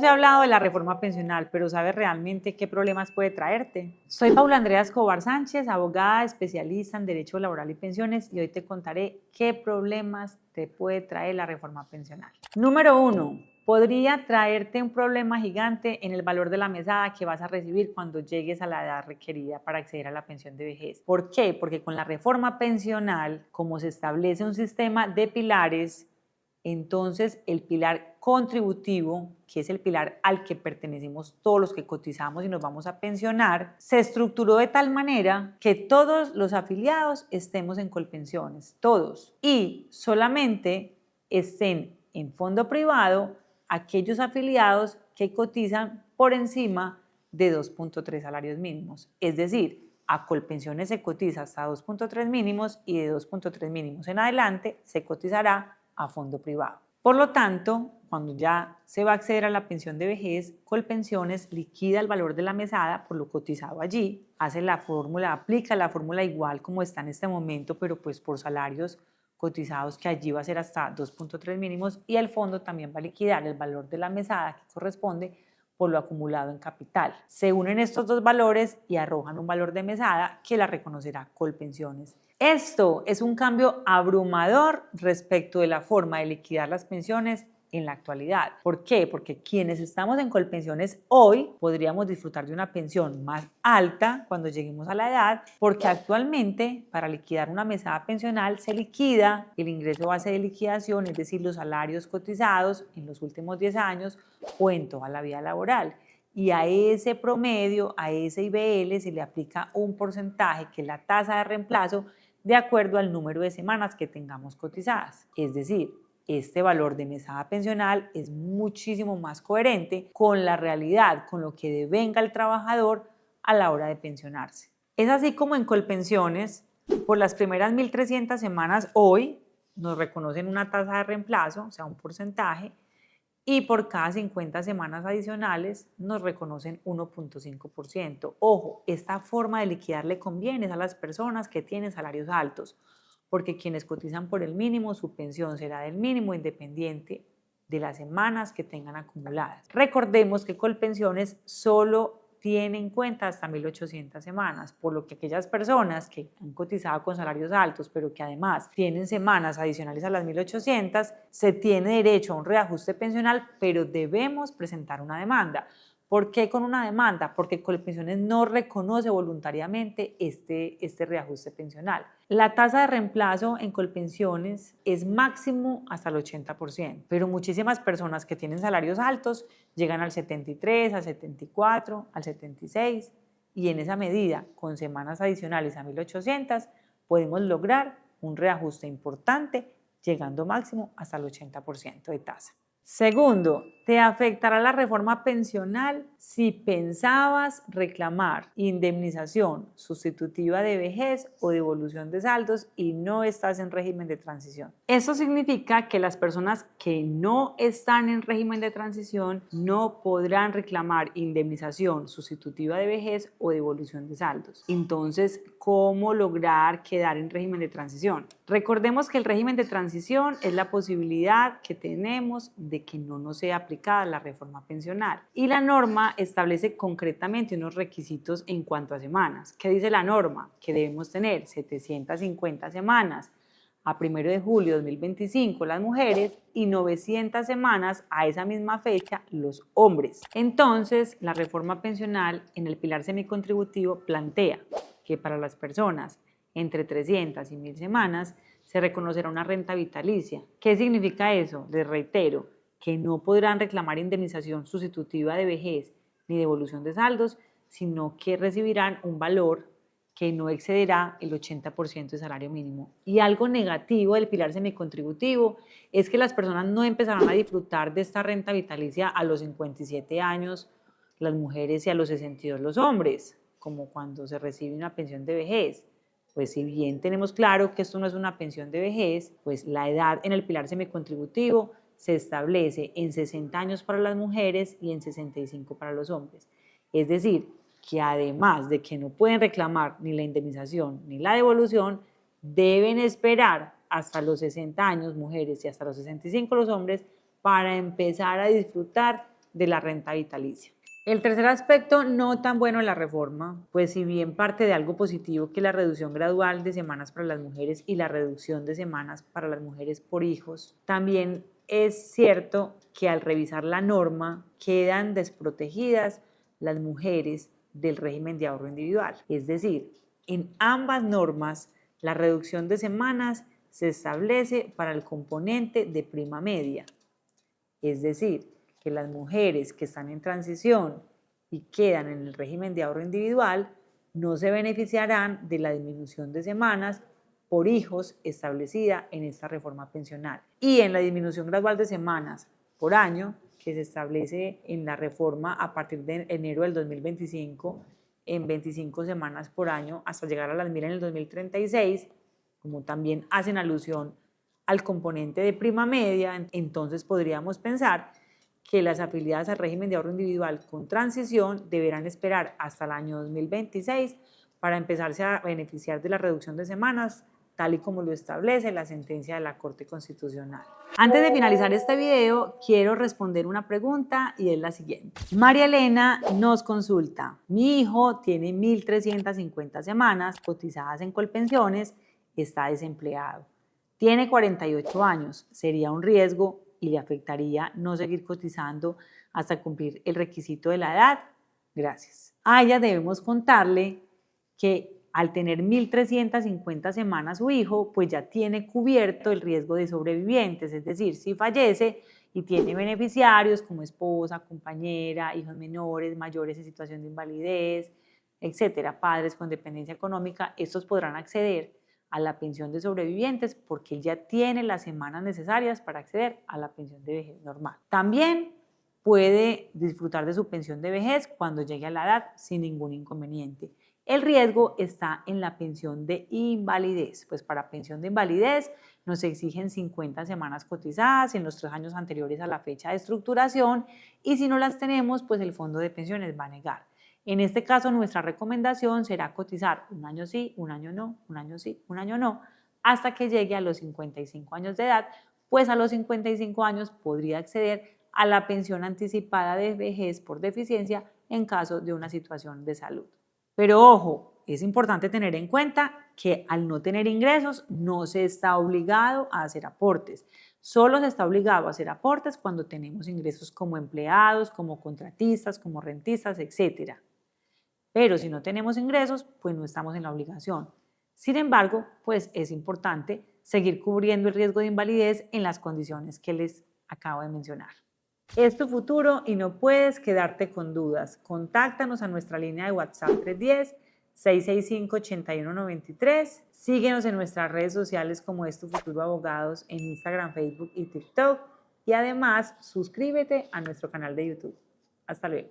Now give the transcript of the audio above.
he hablado de la reforma pensional, pero ¿sabes realmente qué problemas puede traerte? Soy Paula Andrea Escobar Sánchez, abogada especialista en Derecho Laboral y Pensiones, y hoy te contaré qué problemas te puede traer la reforma pensional. Número 1. Podría traerte un problema gigante en el valor de la mesada que vas a recibir cuando llegues a la edad requerida para acceder a la pensión de vejez. ¿Por qué? Porque con la reforma pensional, como se establece un sistema de pilares, entonces el pilar contributivo, que es el pilar al que pertenecemos todos los que cotizamos y nos vamos a pensionar, se estructuró de tal manera que todos los afiliados estemos en Colpensiones, todos, y solamente estén en fondo privado aquellos afiliados que cotizan por encima de 2.3 salarios mínimos. Es decir, a Colpensiones se cotiza hasta 2.3 mínimos y de 2.3 mínimos en adelante se cotizará a fondo privado. Por lo tanto, cuando ya se va a acceder a la pensión de vejez, Colpensiones liquida el valor de la mesada por lo cotizado allí, hace la fórmula, aplica la fórmula igual como está en este momento, pero pues por salarios cotizados que allí va a ser hasta 2.3 mínimos, y el fondo también va a liquidar el valor de la mesada que corresponde por lo acumulado en capital. Se unen estos dos valores y arrojan un valor de mesada que la reconocerá Colpensiones. Esto es un cambio abrumador respecto de la forma de liquidar las pensiones en la actualidad. ¿Por qué? Porque quienes estamos en Colpensiones hoy podríamos disfrutar de una pensión más alta cuando lleguemos a la edad, porque actualmente para liquidar una mesada pensional se liquida el ingreso base de liquidación, es decir, los salarios cotizados en los últimos 10 años o en toda la vida laboral. Y a ese promedio, a ese IBL, se le aplica un porcentaje que es la tasa de reemplazo de acuerdo al número de semanas que tengamos cotizadas. Es decir, este valor de mesada pensional es muchísimo más coherente con la realidad, con lo que devenga el trabajador a la hora de pensionarse. Es así como en Colpensiones, por las primeras 1.300 semanas hoy nos reconocen una tasa de reemplazo, o sea, un porcentaje, y por cada 50 semanas adicionales nos reconocen 1.5%. Ojo, esta forma de liquidar le conviene a las personas que tienen salarios altos, porque quienes cotizan por el mínimo, su pensión será del mínimo independiente de las semanas que tengan acumuladas. Recordemos que Colpensiones solo tiene en cuenta hasta 1.800 semanas, por lo que aquellas personas que han cotizado con salarios altos, pero que además tienen semanas adicionales a las 1.800, se tiene derecho a un reajuste pensional, pero debemos presentar una demanda. ¿Por qué con una demanda? Porque Colpensiones no reconoce voluntariamente este reajuste pensional. La tasa de reemplazo en Colpensiones es máximo hasta el 80%, pero muchísimas personas que tienen salarios altos llegan al 73, al 74, al 76, y en esa medida, con semanas adicionales a 1.800, podemos lograr un reajuste importante, llegando máximo hasta el 80% de tasa. Segundo, te afectará la reforma pensional si pensabas reclamar indemnización sustitutiva de vejez o devolución de saldos y no estás en régimen de transición. Eso significa que las personas que no están en régimen de transición no podrán reclamar indemnización sustitutiva de vejez o devolución de saldos. Entonces, ¿cómo lograr quedar en régimen de transición? Recordemos que el régimen de transición es la posibilidad que tenemos de que no nos sea aplicada la reforma pensional. Y la norma establece concretamente unos requisitos en cuanto a semanas. ¿Qué dice la norma? Que debemos tener 750 semanas a 1 de julio de 2025 las mujeres y 900 semanas a esa misma fecha los hombres. Entonces, la reforma pensional en el pilar semicontributivo plantea que para las personas entre 300 y 1.000 semanas se reconocerá una renta vitalicia. ¿Qué significa eso? Les reitero que no podrán reclamar indemnización sustitutiva de vejez ni devolución de saldos, sino que recibirán un valor que no excederá el 80% de salario mínimo. Y algo negativo del pilar semicontributivo es que las personas no empezarán a disfrutar de esta renta vitalicia a los 57 años las mujeres y a los 62 los hombres, como cuando se recibe una pensión de vejez. Pues si bien tenemos claro que esto no es una pensión de vejez, pues la edad en el pilar semicontributivo se establece en 60 años para las mujeres y en 65 para los hombres. Es decir, que además de que no pueden reclamar ni la indemnización ni la devolución, deben esperar hasta los 60 años mujeres y hasta los 65 los hombres para empezar a disfrutar de la renta vitalicia. El tercer aspecto no tan bueno de la reforma, pues si bien parte de algo positivo que la reducción gradual de semanas para las mujeres y la reducción de semanas para las mujeres por hijos, también es cierto que al revisar la norma quedan desprotegidas las mujeres del régimen de ahorro individual. Es decir, en ambas normas la reducción de semanas se establece para el componente de prima media, es decir, que las mujeres que están en transición y quedan en el régimen de ahorro individual no se beneficiarán de la disminución de semanas por hijos establecida en esta reforma pensional. Y en la disminución gradual de semanas por año que se establece en la reforma a partir de enero del 2025 en 25 semanas por año hasta llegar a las 1000 en el 2036, como también hacen alusión al componente de prima media, entonces podríamos pensar que las afiliadas al régimen de ahorro individual con transición deberán esperar hasta el año 2026 para empezarse a beneficiar de la reducción de semanas, tal y como lo establece la sentencia de la Corte Constitucional. Antes de finalizar este video, quiero responder una pregunta y es la siguiente. María Elena nos consulta: mi hijo tiene 1.350 semanas cotizadas en Colpensiones, está desempleado. Tiene 48 años, sería un riesgo y le afectaría no seguir cotizando hasta cumplir el requisito de la edad. Gracias. A ella debemos contarle que al tener 1.350 semanas su hijo, pues ya tiene cubierto el riesgo de sobrevivientes, es decir, si fallece y tiene beneficiarios como esposa, compañera, hijos menores, mayores en situación de invalidez, etcétera, padres con dependencia económica, estos podrán acceder a la pensión de sobrevivientes porque él ya tiene las semanas necesarias para acceder a la pensión de vejez normal. También puede disfrutar de su pensión de vejez cuando llegue a la edad sin ningún inconveniente. El riesgo está en la pensión de invalidez, pues para pensión de invalidez nos exigen 50 semanas cotizadas en los 3 años anteriores a la fecha de estructuración y si no las tenemos, pues el fondo de pensiones va a negar. En este caso, nuestra recomendación será cotizar un año sí, un año no, un año sí, un año no, hasta que llegue a los 55 años de edad, pues a los 55 años podría acceder a la pensión anticipada de vejez por deficiencia en caso de una situación de salud. Pero ojo, es importante tener en cuenta que al no tener ingresos no se está obligado a hacer aportes. Solo se está obligado a hacer aportes cuando tenemos ingresos como empleados, como contratistas, como rentistas, etc. Pero si no tenemos ingresos, pues no estamos en la obligación. Sin embargo, pues es importante seguir cubriendo el riesgo de invalidez en las condiciones que les acabo de mencionar. Es tu futuro y no puedes quedarte con dudas. Contáctanos a nuestra línea de WhatsApp 310-665-8193. Síguenos en nuestras redes sociales como Es Tu Futuro Abogados en Instagram, Facebook y TikTok. Y además, suscríbete a nuestro canal de YouTube. Hasta luego.